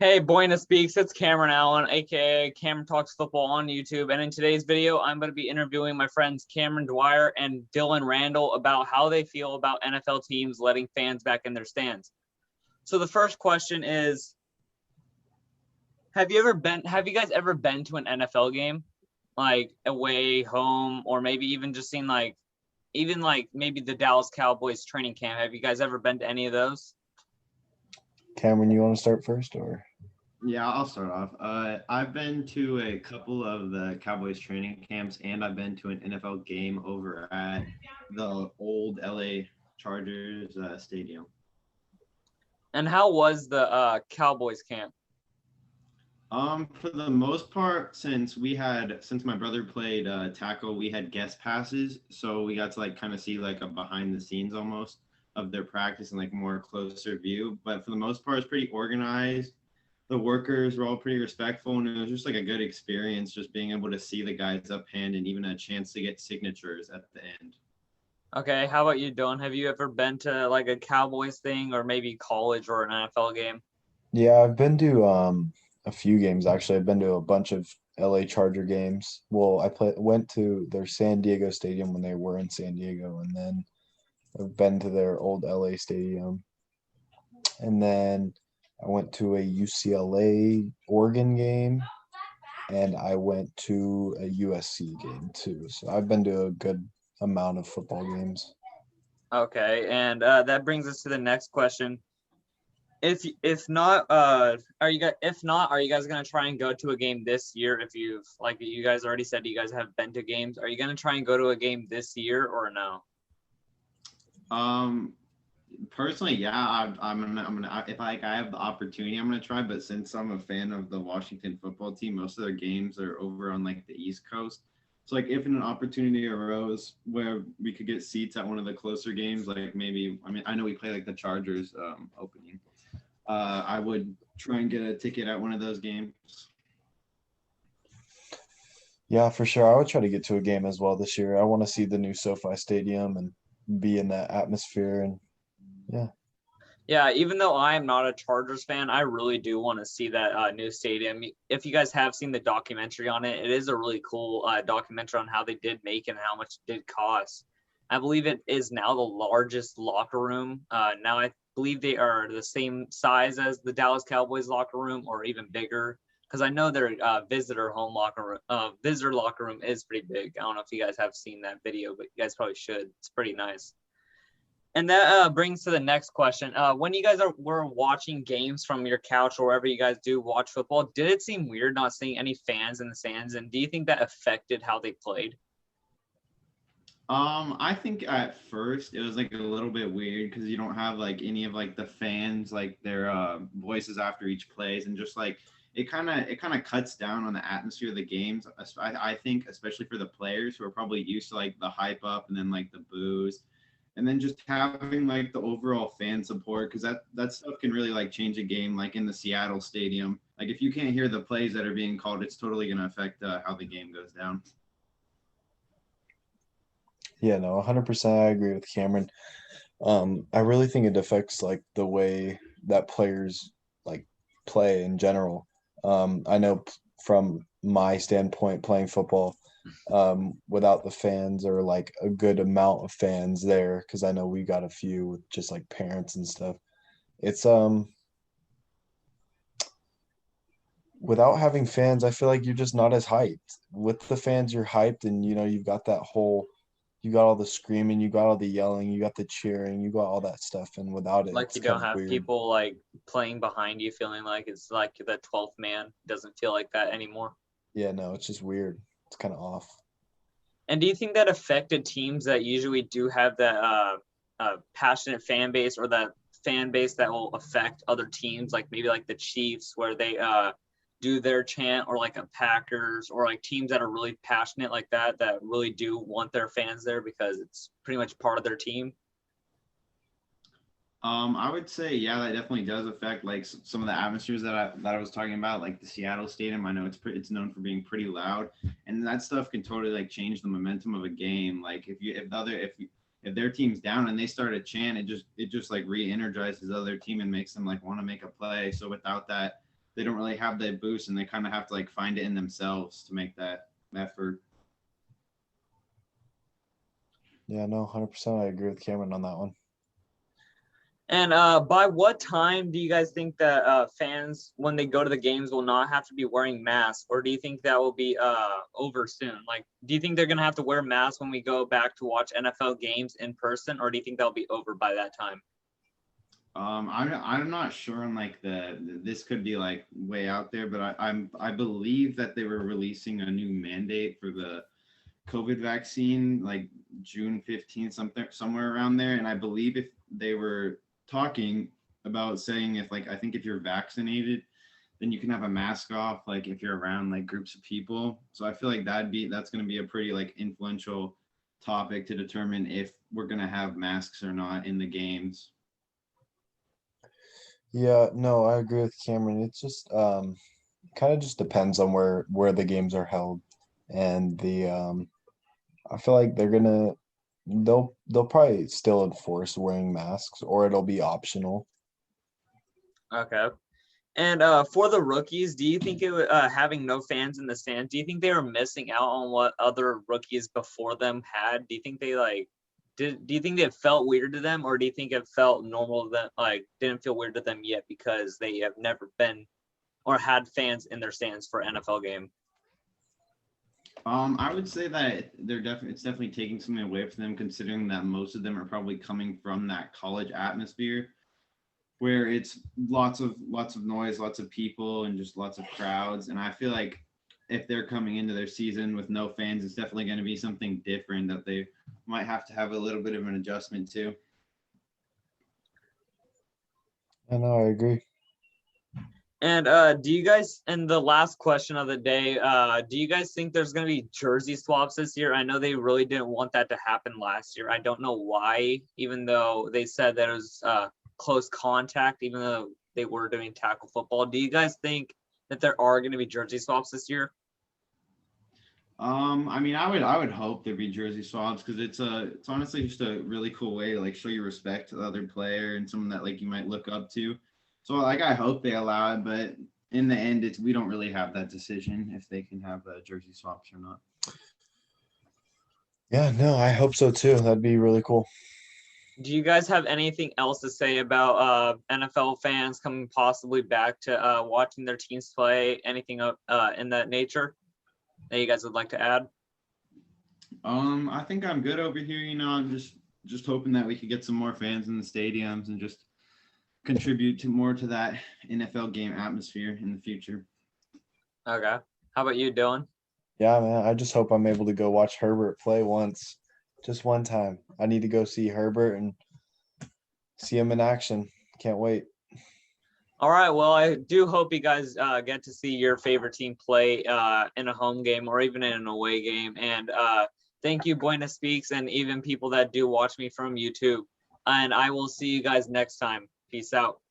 Hey, Buena Speaks. It's Cameron Allen, aka Cameron Talks Football on YouTube. And in today's video, I'm going to be interviewing my friends Cameron Dwyer and Dylan Randall about how they feel about NFL teams letting fans back in their stands. So the first question is, have you guys ever been to an NFL game? Like away, home, or maybe even just seen even maybe the Dallas Cowboys training camp. Have you guys ever been to any of those? Cameron, you want to start first, or? Yeah, I'll start off. I've been to a couple of the Cowboys training camps, and I've been to an NFL game over at the old LA Chargers stadium. And how was the Cowboys camp? For the most part, since my brother played tackle, we had guest passes, so we got to like kind of see like a behind the scenes almost of their practice and like more closer view. But for the most part, it's pretty organized. The workers were all pretty respectful, and it was just like a good experience just being able to see the guys up hand and even a chance to get signatures at the end. Okay, how about you, Dylan? Have you ever been to like a Cowboys thing or maybe college or an NFL game? Yeah, I've been to a few games actually. I've been to a bunch of LA Charger games. Well, went to their San Diego stadium when they were in San Diego, and then I've been to their old LA stadium. And then I went to a UCLA Oregon game, and I went to a USC game too. So I've been to a good amount of football games. Okay, and that brings us to the next question. If not, are you guys gonna try and go to a game this year? If you've like you guys already said you guys have been to games, are you gonna try and go to a game this year or no? Um, Personally, yeah, if I have the opportunity, I'm gonna try. But since I'm a fan of the Washington football team, most of their games are over on like the East Coast. So like if an opportunity arose where we could get seats at one of the closer games, like maybe I know we play like the Chargers opening. I would try and get a ticket at one of those games. Yeah, for sure. I would try to get to a game as well this year. I want to see the new SoFi Stadium and be in that atmosphere. And yeah, Yeah, even though I am not a Chargers fan, I really do want to see that new stadium. If you guys have seen the documentary on it, it is a really cool documentary on how they did make it and how much it did cost. I believe it is now the largest locker room. Now I believe they are the same size as the Dallas Cowboys locker room or even bigger. Because I know their visitor locker room is pretty big. I don't know if you guys have seen that video, but you guys probably should. It's pretty nice. And that brings to the next question. When you guys were watching games from your couch or wherever you guys do watch football, did it seem weird not seeing any fans in the stands? And do you think that affected how they played? I think at first it was like a little bit weird because you don't have like any of like the fans like their voices after each plays and just like it kind of cuts down on the atmosphere of the games. I think especially for the players who are probably used to like the hype up and then like the boos and then just having like the overall fan support because that stuff can really like change a game like in the Seattle stadium. Like if you can't hear the plays that are being called, it's totally going to affect how the game goes down. yeah, no, 100%. I agree with Cameron. I really think it affects like the way that players like play in general. I know from my standpoint, playing football, without the fans or like a good amount of fans there, because I know we got a few with just like parents and stuff. It's without having fans, I feel like you're just not as hyped. With the fans, you're hyped, and you've got that whole, you got all the screaming, you got all the yelling, you got the cheering, you got all that stuff, and without it, Like it's you kind don't of have weird. people like playing behind you, feeling like it's like the 12th man. Doesn't feel like that anymore. Yeah, no, it's just weird. It's kind of off. And do you think that affected teams that usually do have that passionate fan base or that fan base that will affect other teams, like maybe like the Chiefs, where they do their chant, or like a Packers, or like teams that are really passionate like that really do want their fans there because it's pretty much part of their team? I would say, yeah, that definitely does affect like some of the atmospheres that I was talking about, like the Seattle Stadium. I know it's known for being pretty loud, and that stuff can totally like change the momentum of a game. Like if their team's down and they start a chant, it just like re-energizes the other team and makes them like want to make a play. So without that, they don't really have that boost, and they kind of have to like find it in themselves to make that effort. Yeah, no, 100%. I agree with Cameron on that one. And by what time do you guys think that fans, when they go to the games, will not have to be wearing masks, or do you think that will be over soon? Like, do you think they're gonna have to wear masks when we go back to watch NFL games in person, or do you think that'll be over by that time? I'm not sure on like this could be like way out there, but I believe that they were releasing a new mandate for the COVID vaccine like June 15th, something somewhere around there. And I believe if they were talking about saying if like I think if you're vaccinated, then you can have a mask off like if you're around like groups of people. So I feel like that's gonna be a pretty like influential topic to determine if we're gonna have masks or not in the games. Yeah, no, I agree with Cameron. It's just kind of just depends on where the games are held, and the I feel like they'll probably still enforce wearing masks, or it'll be optional. Okay. And for the rookies, do you think having no fans in the stands, do you think they were missing out on what other rookies before them had? Do you think they like do you think it felt weird to them, or do you think it felt normal to them, like didn't feel weird to them yet because they have never been or had fans in their stands for NFL game? I would say that it's definitely taking something away from them, considering that most of them are probably coming from that college atmosphere where it's lots of noise, lots of people, and just lots of crowds. And I feel like if they're coming into their season with no fans, it's definitely going to be something different that they might have to have a little bit of an adjustment to. I know, I agree. And do you guys, and the last question of the day, do you guys think there's going to be jersey swaps this year? I know they really didn't want that to happen last year. I don't know why, even though they said that it was close contact, even though they were doing tackle football. Do you guys think that there are going to be jersey swaps this year? I mean, I would hope there'd be jersey swaps because it's honestly just a really cool way to like show your respect to the other player and someone that like you might look up to. So like I hope they allow it, but in the end, we don't really have that decision if they can have jersey swaps or not. Yeah, no, I hope so too. That'd be really cool. Do you guys have anything else to say about NFL fans coming possibly back to watching their teams play? Anything in that nature that you guys would like to add? I think I'm good over here. You know, I'm just hoping that we could get some more fans in the stadiums and just contribute to more to that NFL game atmosphere in the future. Okay. How about you, Dylan? Yeah, man, I just hope I'm able to go watch Herbert play once, just one time. I need to go see Herbert and see him in action. Can't wait. All right. Well, I do hope you guys get to see your favorite team play in a home game or even in an away game. And thank you, Buena Speaks, and even people that do watch me from YouTube. And I will see you guys next time. Peace out.